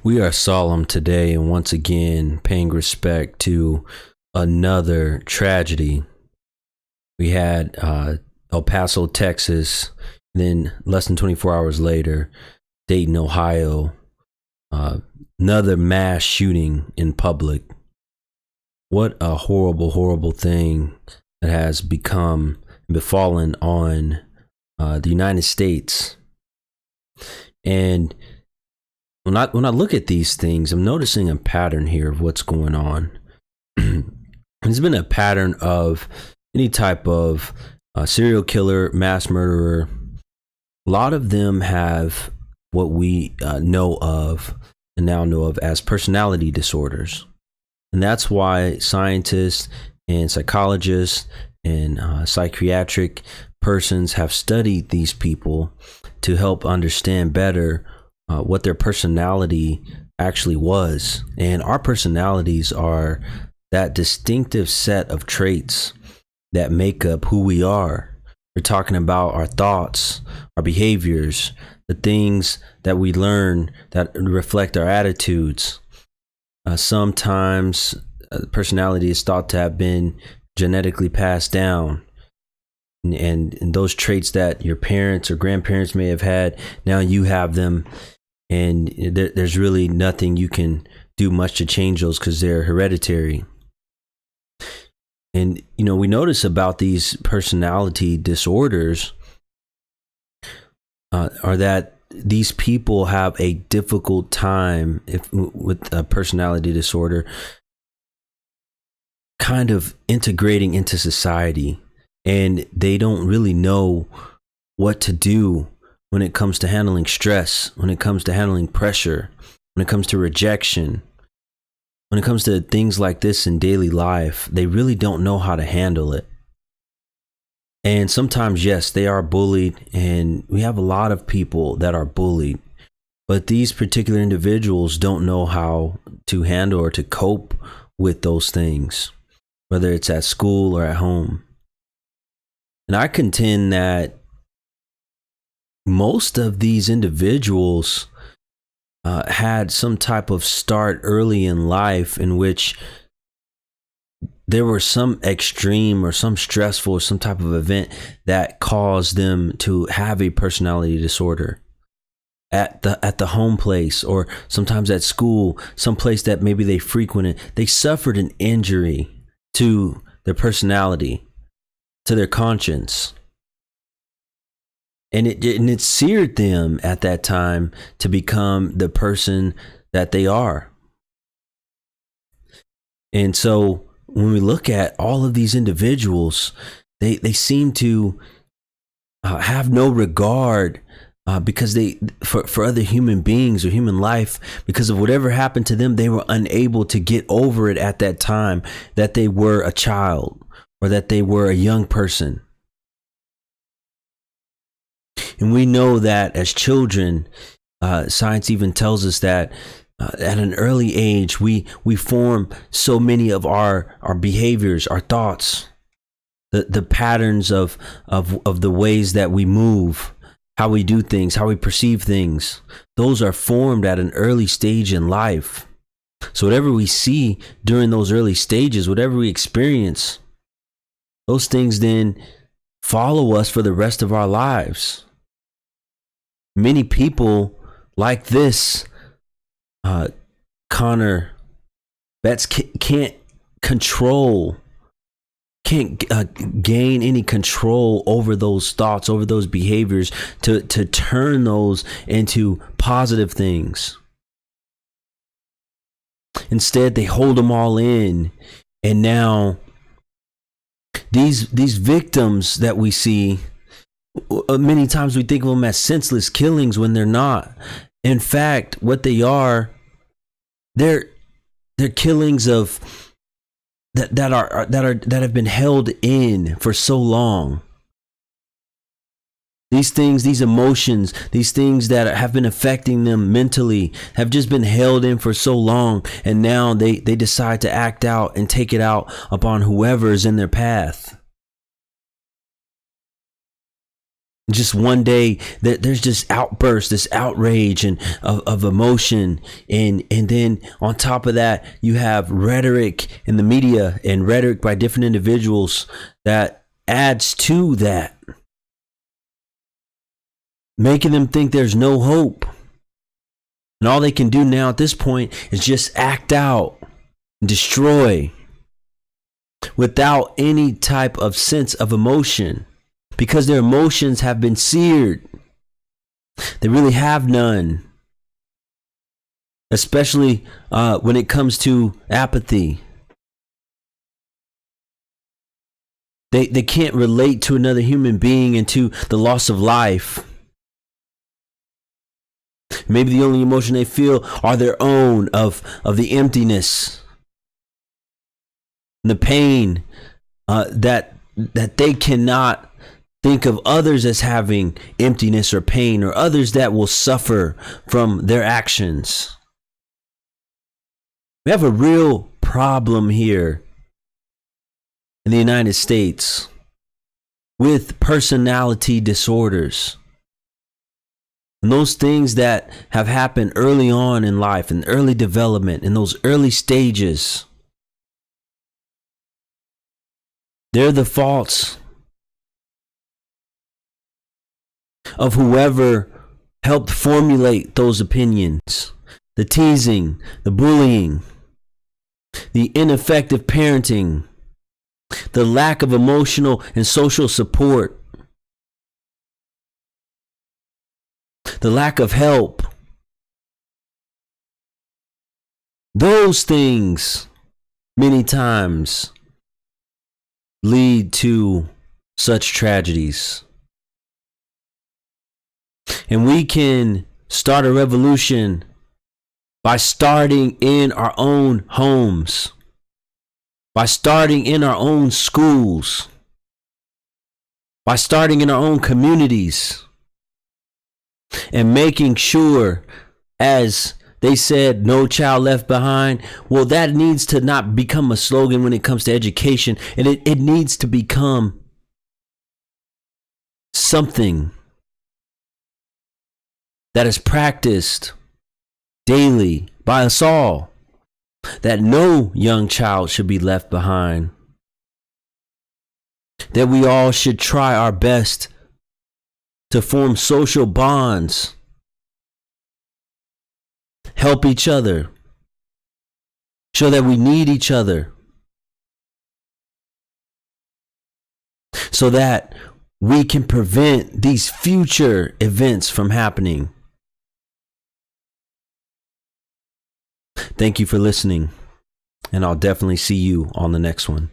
We are solemn today and once again paying respect to another tragedy. We had El Paso, Texas, then less than 24 hours later, Dayton, Ohio, another mass shooting in public. What a horrible, horrible thing that has befallen on the United States. And when I look at these things, I'm noticing a pattern here of what's going on. There's been a pattern of any type of serial killer, mass murderer. A lot of them have what we know of and now know of as personality disorders. And that's why scientists and psychologists and psychiatric persons have studied these people to help understand better what their personality actually was. And our personalities are that distinctive set of traits that make up who we are. We're talking about our thoughts, our behaviors, the things that we learn that reflect our attitudes. Sometimes personality is thought to have been genetically passed down. And those traits that your parents or grandparents may have had, now you have them. And there's really nothing you can do much to change those because they're hereditary. And, we notice about these personality disorders are that these people have a difficult time with a personality disorder kind of integrating into society. And they don't really know what to do when it comes to handling stress, when it comes to handling pressure, when it comes to rejection, when it comes to things like this in daily life. They really don't know how to handle it. And sometimes, yes, they are bullied, and we have a lot of people that are bullied. But these particular individuals don't know how to handle or to cope with those things, whether it's at school or at home. And I contend that most of these individuals had some type of start early in life in which there were some extreme or some stressful or some type of event that caused them to have a personality disorder at the home place, or sometimes at school, some place that maybe they frequented. They suffered an injury to their personality, to their conscience. And it seared them at that time to become the person that they are. And so when we look at all of these individuals, they seem to have no regard because for other human beings or human life, because of whatever happened to them, they were unable to get over it at that time, that they were a child or that they were a young person. And we know that as children, science even tells us that at an early age, we form so many of our behaviors, our thoughts, the patterns of the ways that we move, how we do things, how we perceive things. Those are formed at an early stage in life. So whatever we see during those early stages, whatever we experience, those things then follow us for the rest of our lives. Many people like this, Connor, Betts can't gain any control over those thoughts, over those behaviors, to turn those into positive things. Instead, they hold them all in. And now these victims that we see, many times we think of them as senseless killings when they're not. In fact, what they are, they're killings of that have been held in for so long. These things, these emotions, these things that have been affecting them mentally have just been held in for so long, and now they decide to act out and take it out upon whoever is in their path. Just one day there's just outbursts, this outrage and of emotion, and then on top of that you have rhetoric in the media and rhetoric by different individuals that adds to that, making them think there's no hope, and all they can do now at this point is just act out and destroy without any type of sense of emotion, because their emotions have been seared. They really have none, especially when it comes to apathy. They can't relate to another human being and to the loss of life. Maybe the only emotion they feel are their own of the emptiness, the pain that they cannot think of others as having emptiness or pain, or others that will suffer from their actions. We have a real problem here in the United States with personality disorders. And those things that have happened early on in life, in early development, in those early stages, they're the faults of whoever helped formulate those opinions. The teasing, the bullying, the ineffective parenting, the lack of emotional and social support, the lack of help. Those things many times lead to such tragedies. And we can start a revolution by starting in our own homes, by starting in our own schools, by starting in our own communities, and making sure, as they said, no child left behind. Well, that needs to not become a slogan when it comes to education, and it needs to become something that is practiced daily by us all, that no young child should be left behind, that we all should try our best to form social bonds, help each other, show that we need each other, so that we can prevent these future events from happening. Thank you for listening, and I'll definitely see you on the next one.